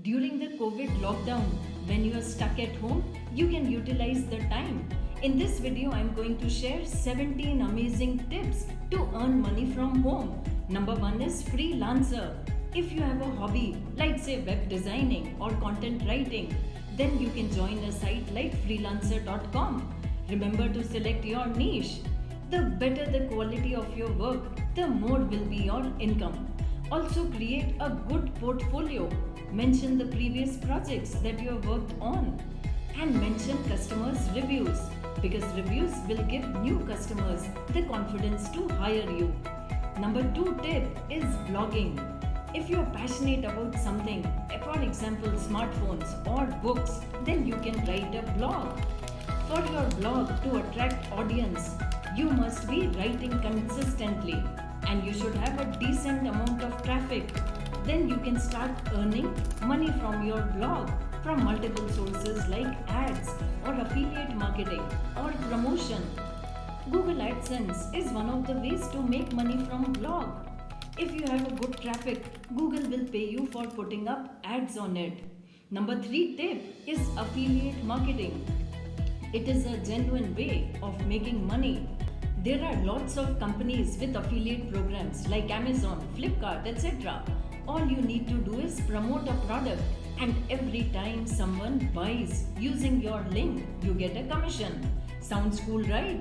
During the COVID lockdown, when you are stuck at home, you can utilize the time. In this video, I am going to share 17 amazing tips to earn money from home. Number 1 is freelancer. If you have a hobby like say web designing or content writing, then you can join a site like freelancer.com. Remember to select your niche. The better the quality of your work, the more will be your income. Also create a good portfolio. Mention the previous projects that you have worked on and mention customers' reviews because reviews will give new customers the confidence to hire you. Number 2 tip is blogging. If you are passionate about something, for example smartphones or books, then you can write a blog. For your blog to attract audience, you must be writing consistently and you should have a decent amount of traffic. Then you can start earning money from your blog from multiple sources like ads or affiliate marketing or promotion. Google AdSense is one of the ways to make money from blog. If you have a good traffic, Google will pay you for putting up ads on it. Number 3 tip is affiliate marketing. It is a genuine way of making money. There are lots of companies with affiliate programs like Amazon, Flipkart, etc. All you need to do is promote a product, and every time someone buys using your link, you get a commission. Sounds cool, right?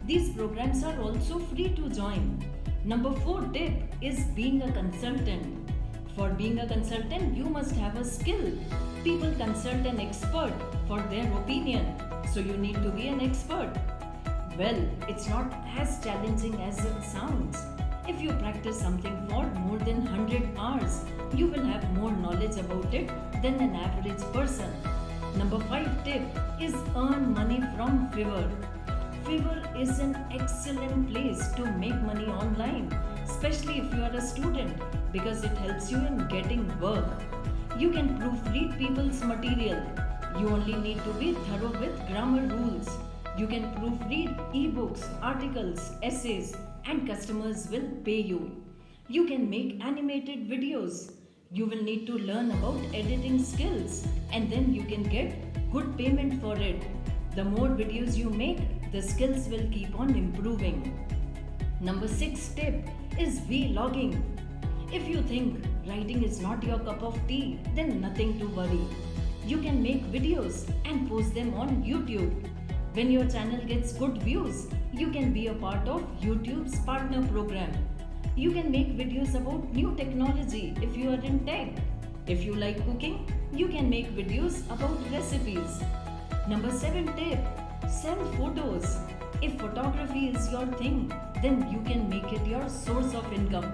These programs are also free to join. Number 4 tip is being a consultant. For being a consultant, you must have a skill. People consult an expert for their opinion, so you need to be an expert. Well, it's not as challenging as it sounds. If you practice something for more than 100 hours, you will have more knowledge about it than an average person. Number 5 tip is earn money from Fiverr. Fiverr is an excellent place to make money online, especially if you are a student because it helps you in getting work. You can proofread people's material. You only need to be thorough with grammar rules. You can proofread ebooks, articles, essays, and customers will pay you. You can make animated videos. You will need to learn about editing skills and then you can get good payment for it. The more videos you make, the skills will keep on improving. Number 6 tip is vlogging. If you think writing is not your cup of tea, then nothing to worry. You can make videos and post them on YouTube. When your channel gets good views, you can be a part of YouTube's partner program. You can make videos about new technology if you are in tech. If you like cooking, you can make videos about recipes. Number 7 tip, sell photos. If photography is your thing, then you can make it your source of income.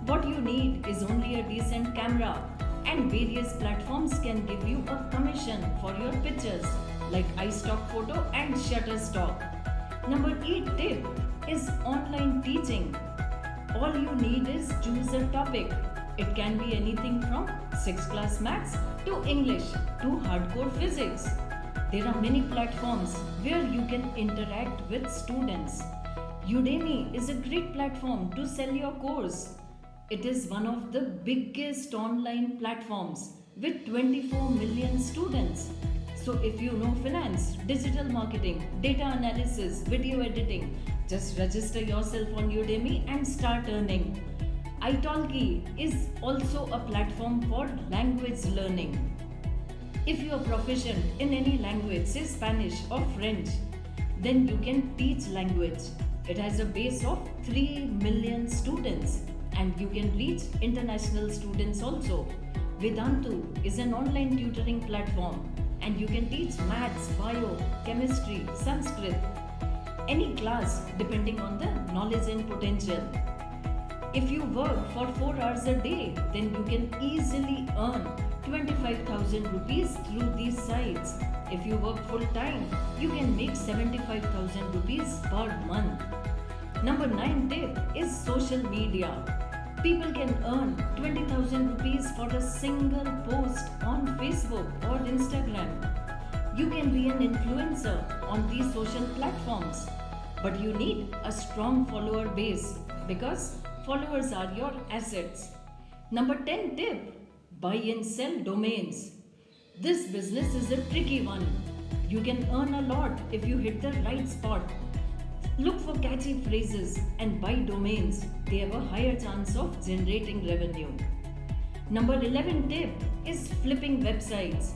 What you need is only a decent camera, and various platforms can give you a commission for your pictures like iStock Photo and Shutterstock. Number 8 tip is online teaching. All you need is choose a topic. It can be anything from 6th class maths to English to hardcore physics. There are many platforms where you can interact with students. Udemy is a great platform to sell your course. It is one of the biggest online platforms with 24 million students. So if you know finance, digital marketing, data analysis, video editing, just register yourself on Udemy and start earning. italki is also a platform for language learning. If you are proficient in any language, say Spanish or French, then you can teach language. It has a base of 3 million students and you can reach international students also. Vedantu is an online tutoring platform and you can teach maths, bio, chemistry, Sanskrit, any class depending on the knowledge and potential. If you work for 4 hours a day, then you can easily earn 25,000 rupees through these sites. If you work full time, you can make 75,000 rupees per month. Number 9 tip is social media. People can earn 20,000 rupees for a single post on Facebook or Instagram. You can be an influencer on these social platforms, but you need a strong follower base because followers are your assets. Number 10 tip, buy and sell domains. This business is a tricky one. You can earn a lot if you hit the right spot. Look for catchy phrases and buy domains. They have a higher chance of generating revenue. Number 11 tip is flipping websites.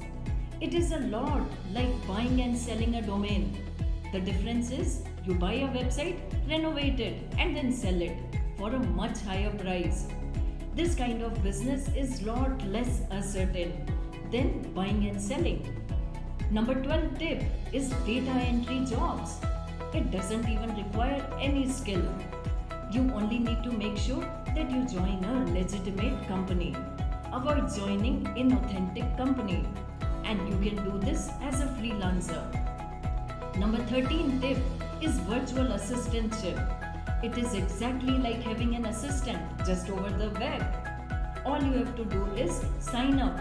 It is a lot like buying and selling a domain. The difference is you buy a website, renovate it, and then sell it for a much higher price. This kind of business is lot less uncertain than buying and selling. Number 12 tip is data entry jobs. It doesn't even require any skill. You only need to make sure that you join a legitimate company. Avoid joining inauthentic company, and you can do this as a freelancer. Number 13 tip is virtual assistantship. It is exactly like having an assistant just over the web. All you have to do is sign up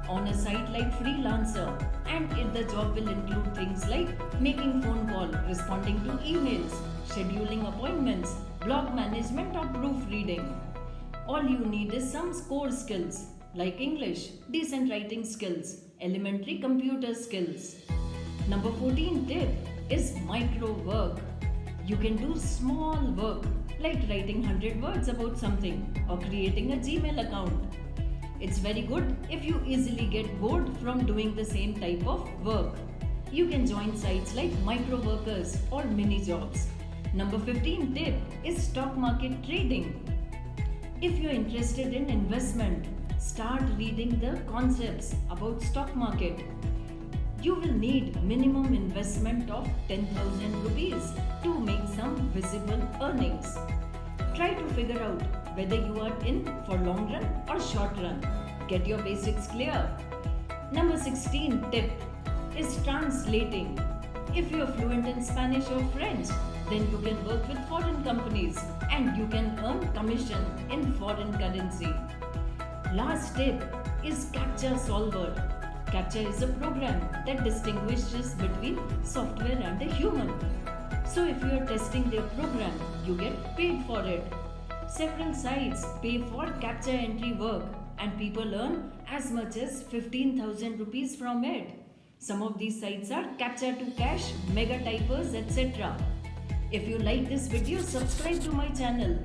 on a site like Freelancer, and the job will include things like making phone call, responding to emails, scheduling appointments, blog management or proofreading. All you need is some core skills like English, decent writing skills, elementary computer skills. Number 14 tip is micro work. You can do small work like writing 100 words about something or creating a Gmail account. It's very good if you easily get bored from doing the same type of work. You can join sites like micro workers or mini jobs. Number 15 tip is stock market trading. If you're interested in investment, start reading the concepts about stock market. You will need minimum investment of 10,000 rupees to make some visible earnings. Try to figure out whether you are in for long run or short run. Get your basics clear. Number 16 tip is translating. If you are fluent in Spanish or French, then you can work with foreign companies and you can earn commission in foreign currency. Last tip is CAPTCHA Solver. CAPTCHA is a program that distinguishes between software and a human. So if you are testing their program, you get paid for it. Several sites pay for CAPTCHA entry work and people earn as much as 15,000 rupees from it. Some of these sites are CAPTCHA to Cash, Mega Typers, etc. If you like this video, subscribe to my channel.